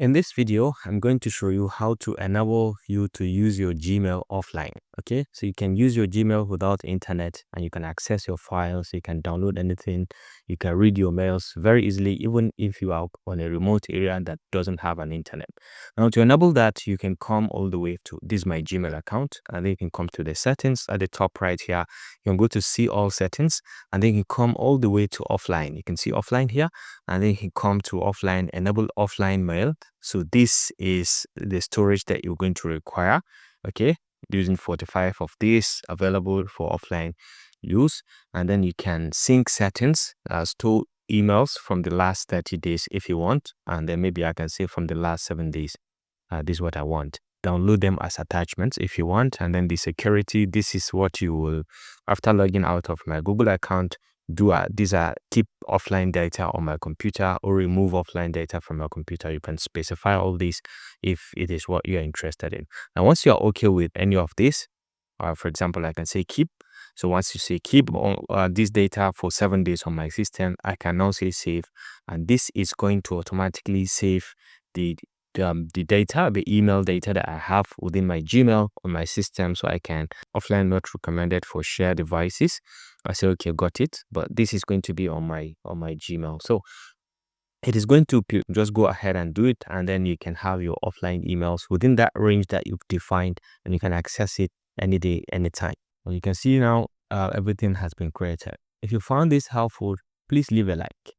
In this video, I'm going to show you how to enable you to use your Gmail offline. Okay, so you can use your Gmail without internet and you can access your files, you can download anything, you can read your mails very easily, even if you are on a remote area that doesn't have an internet. Now, to enable that, you can come all the way to this my Gmail account, and then you can come to the settings at the top right here. You can go to see all settings, and then you can come all the way to offline. You can see offline here, and then you can come to offline, enable offline mail. So this is the storage that you're going to require. Okay, using 45 of this available for offline use, and then you can sync settings, store emails from the last 30 days if you want, and then maybe I can say from the last 7 days. This is what I want. Download them as attachments if you want, and then the security, this is what you will, after logging out of my Google account, do. These are keep offline data on my computer or remove offline data from your computer. You can specify all these if it is what you're interested in. Now, once you're okay with any of this, for example, I can say keep. So once you say keep this data for 7 days on my system, I can now say save, and this is going to automatically save the data, the email data that I have within my Gmail on my system, so I can offline not recommended for shared devices. I say okay, got it, but this is going to be on my Gmail. So it is going to just go ahead and do it, and then you can have your offline emails within that range that you've defined, and you can access it any day, anytime. Well, you can see now everything has been created. If you found this helpful, please leave a like.